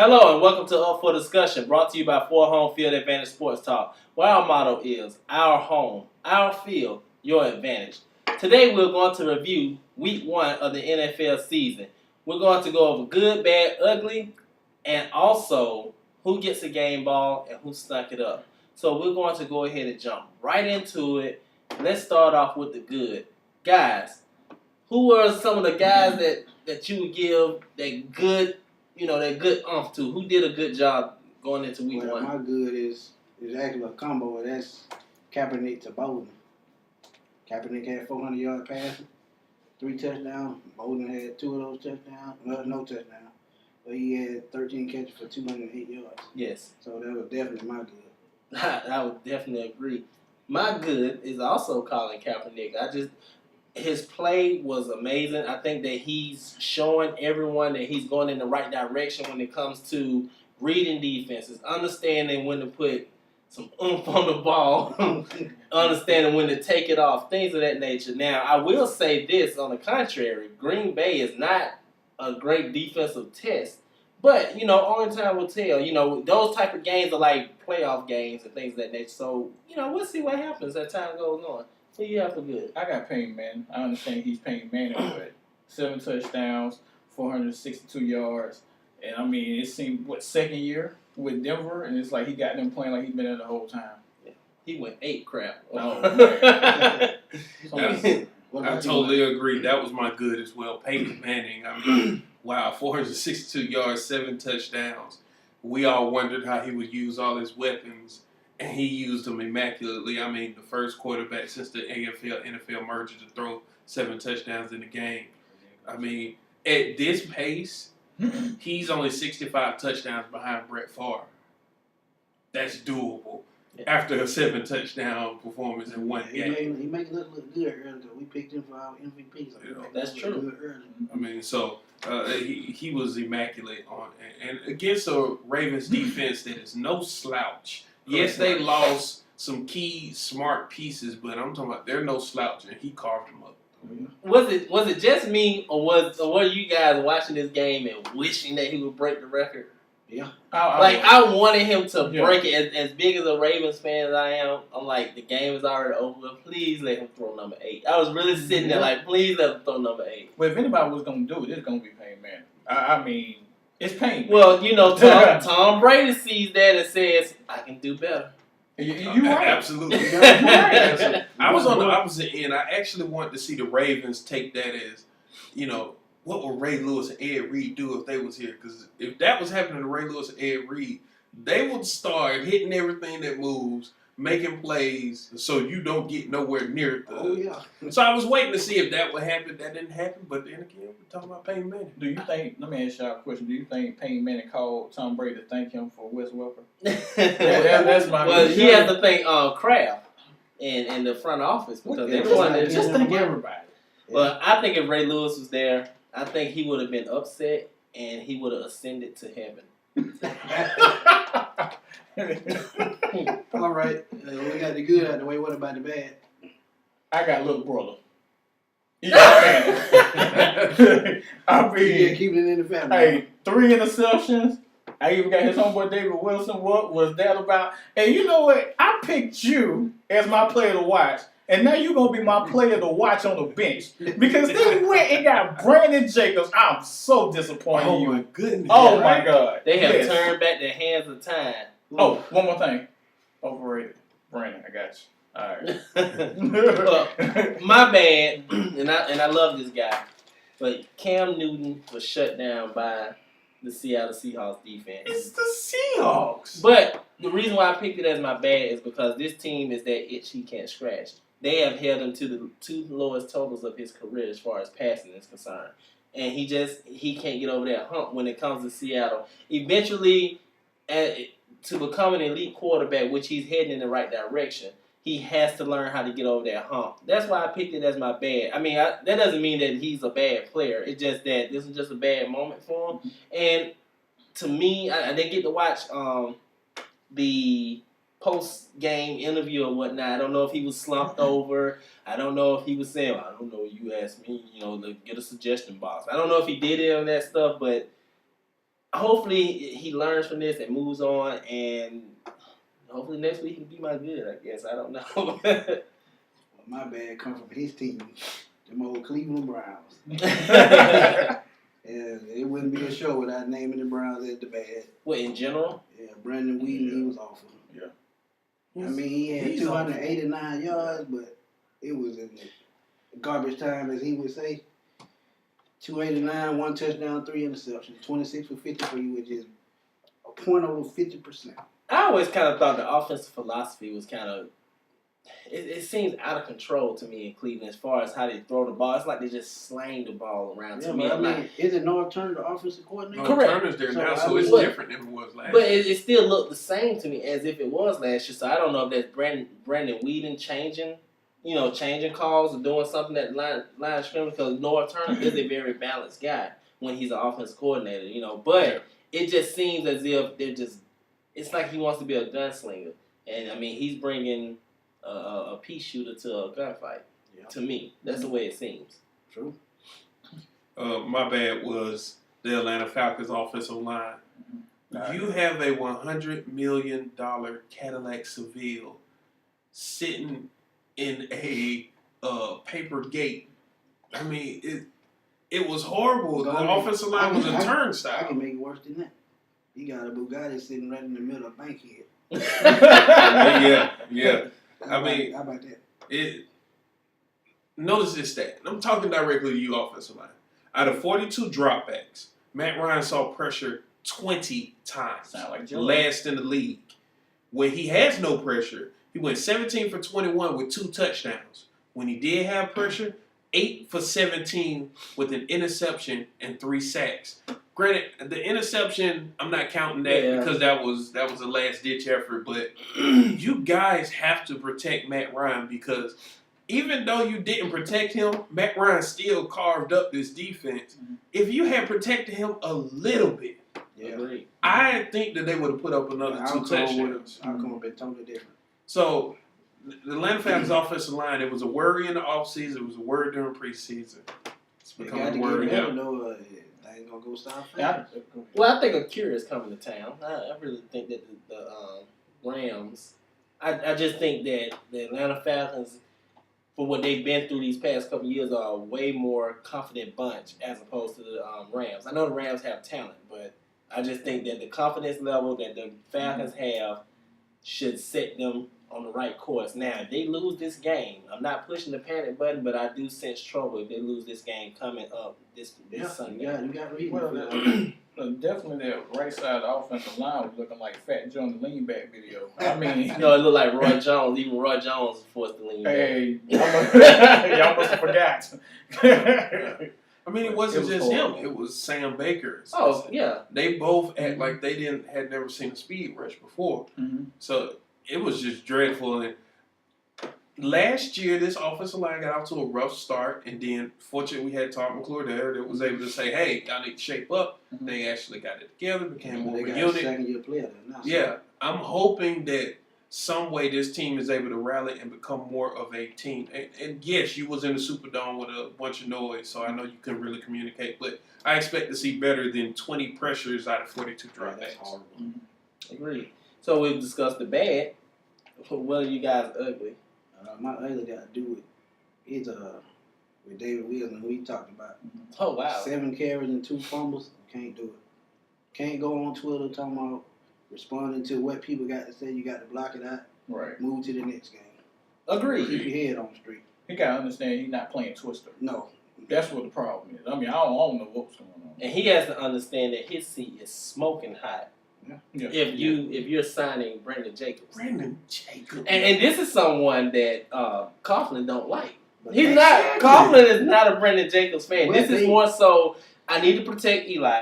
Hello and welcome to Up for Discussion, brought to you by 4 Home Field Advantage Sports Talk, where our motto is, our home, our field, your advantage. Today we're going to review Week 1 of the NFL season. We're going to go over good, bad, ugly, and also who gets a game ball and who snuck it up. So we're going to go ahead and jump right into it. Let's start off with the good. Guys, who are some of the guys that you would give that good oomph to? Who did a good job going into week one? My good is actually a combo. That's Kaepernick to Boldin. Kaepernick had 400 yard passing, 3 touchdowns. Boldin had 2 of those touchdowns. Well, no touchdown. But he had 13 catches for 208 yards. Yes. So that was definitely my good. I would definitely agree. My good is also Colin Kaepernick. His play was amazing. I think that he's showing everyone that he's going in the right direction when it comes to reading defenses, understanding when to put some oomph on the ball, understanding when to take it off, things of that nature. Now, I will say this, on the contrary, Green Bay is not a great defensive test. But, only time will tell. Those type of games are like playoff games and things of that nature. So, we'll see what happens as time goes on. So you have to good. I got Peyton Manning. I understand he's Peyton Manning, but 7 touchdowns, 462 yards. And, I mean, it seemed, second year with Denver? And it's like he got them playing like he's been there the whole time. Yeah. He went 8 crap. Oh, man. I totally agree. That was my good as well. Peyton Manning. I mean, wow, 462 yards, 7 touchdowns. We all wondered how he would use all his weapons, and he used them immaculately. I mean, the first quarterback since the AFL-NFL merger to throw 7 touchdowns in the game. I mean, at this pace, he's only 65 touchdowns behind Brett Favre. That's doable. After a 7 touchdown performance in one game. He made it look good earlier. We picked him for our MVP. So that's true. I mean, so he was immaculate on and against a Ravens defense that is no slouch. Yes, they lost some key smart pieces, but I'm talking about they're no slouch, and he carved them up. Was it just me, or were you guys watching this game and wishing that he would break the record? Yeah. I wanted him to break it. As big as a Ravens fan as I am, I'm like, the game is already over. Please let him throw number 8. I was really sitting there like, please let him throw number 8. Well, if anybody was going to do it, it's going to be Peyton Manning. I mean, it's Peyton. Well, Tom Brady sees that and says, I can do better. You right. Absolutely. Right. I was on the opposite end. I actually wanted to see the Ravens take that as, what would Ray Lewis and Ed Reed do if they was here? Because if that was happening to Ray Lewis and Ed Reed, they would start hitting everything that moves, making plays, so you don't get nowhere near the. Oh, yeah. So I was waiting to see if that would happen. That didn't happen. But then again, we're talking about Peyton Manning. Do you think? Let me ask y'all a question. Do you think Peyton Manning called Tom Brady to thank him for Wes Welker? That's my. Well, he has to thank Kraft in the front office because they're trying to just thank everybody. Well, I think if Ray Lewis was there, I think he would have been upset and he would have ascended to heaven. All right. We got the good out of the way. What about the bad? I got little brother. Yeah. I mean, keeping it in the family. Hey, 3 interceptions. I even got his homeboy David Wilson. What was that about? And you know what? I picked you as my player to watch. And now you're going to be my player to watch on the bench. Because they went and got Brandon Jacobs. I'm so disappointed in you. Oh, my goodness. Oh, my God. They have turned back the hands of time. Oh, one more thing. Overrated. Brandon, I got you. All right. Well, my bad, and I love this guy, but Cam Newton was shut down by the Seattle Seahawks defense. It's the Seahawks. But the reason why I picked it as my bad is because this team is that itch he can't scratch. They have held him to the 2 lowest totals of his career as far as passing is concerned. And he can't get over that hump when it comes to Seattle. Eventually, to become an elite quarterback, which he's heading in the right direction, he has to learn how to get over that hump. That's why I picked it as my bad. I mean, that doesn't mean that he's a bad player. It's just that this is just a bad moment for him. And to me, I didn't get to watch the post-game interview or whatnot. I don't know if he was slumped over. I don't know if he was saying, I don't know, you asked me, to get a suggestion box. I don't know if he did any of that stuff, but hopefully he learns from this and moves on, and hopefully next week he can be my good. I guess I don't know. Well, my bad come from his team, them old Cleveland Browns. And it wouldn't be a show without naming the Browns as the bad. What, in general? Yeah, Brandon Whedon, he was awful. Yeah. I mean, he had 289 yards, but it was in garbage time, as he would say. 289, 1 touchdown, 3 interceptions, 26 for 53, which is a point over 50%. I always kind of thought the offensive philosophy was kind of, it seems out of control to me in Cleveland as far as how they throw the ball. It's like they just slang the ball around. Yeah, To me, but I'm like, is it North Turner, the offensive coordinator? Correct. Turner's there So, now, I so mean, it's but- different than it was last but year. it still looked the same to me as if it was last year. So I don't know if that's Brandon Whedon changing calls or doing something at line of scrimmage, because North Turner is a very balanced guy when he's an offensive coordinator, But it just seems as if it's like he wants to be a gunslinger. And, I mean, he's bringing a pea shooter to a gunfight. Yeah. To me, that's the way it seems. True. My bad was the Atlanta Falcons offensive line. You have a $100 million Cadillac Seville sitting in a paper gate. I mean, it was horrible. The offensive line was a I turnstile. can make it worse than that. You got a Bugatti sitting right in the middle of Bankhead. Yeah. I mean, how about that? Notice this stat. I'm talking directly to you, offensive line. Out of 42 dropbacks, Matt Ryan saw pressure 20 times. Sound like Joe. Last in the league. When he has no pressure, he went 17 for 21 with 2 touchdowns. When he did have pressure, 8 for 17 with an interception and 3 sacks. Granted, the interception, I'm not counting that because that was a last ditch effort. But you guys have to protect Matt Ryan, because even though you didn't protect him, Matt Ryan still carved up this defense. Mm-hmm. If you had protected him a little bit, I think that they would have put up another 2 touchdowns. Outcome would have been totally different. So the Atlanta Falcons offensive line, it was a worry in the offseason. It was a worry during preseason. It's become a worry now. They ain't gonna go stop. Well, I think a cure is coming to town. I really think that the Rams. I just think that the Atlanta Falcons, for what they've been through these past couple of years, are a way more confident bunch as opposed to the Rams. I know the Rams have talent, but I just think that the confidence level that the Falcons have should set them on the right course. Now, if they lose this game, I'm not pushing the panic button, but I do sense trouble if they lose this game coming up this Sunday. Yeah, you got reason. Well, definitely that right side of the offensive line was looking like Fat Joe in the lean back video. I mean, it looked like Roy Jones. Even Roy Jones was forced to lean back. Hey, y'all must have forgot. I mean, it wasn't just him. It was Sam Baker. Oh, yeah. They both act like they had never seen a speed rush before. Mm-hmm. So it was just dreadful. And last year, this offensive line got off to a rough start, and then fortunately we had Todd McClure there that was able to say, "Hey, y'all need to shape up." Mm-hmm. They actually got it together, became more of a unit. Second-year player now. Yeah, I'm hoping that some way this team is able to rally and become more of a team. And yes, you was in the Superdome with a bunch of noise, so I know you couldn't really communicate. But I expect to see better than 20 pressures out of 42 dropbacks. That's horrible. Mm-hmm. Agreed. So we've discussed the bad. What are you guys ugly? My ugly got to do with David Wilson, who we talked about. Oh, wow. 7 carries and 2 fumbles. Can't do it. Can't go on Twitter talking about responding to what people got to say. You got to block it out. Right. Move to the next game. Agreed. Keep your head on the street. He got to understand he's not playing Twister. No. That's what the problem is. I mean, I don't know what's going on. And he has to understand that his seat is smoking hot. Yeah. If you're signing Brandon Jacobs. Jacobs. And this is someone that Copeland don't like. He's not. Copeland is not a Brandon Jacobs fan. This is more so, I need to protect Eli.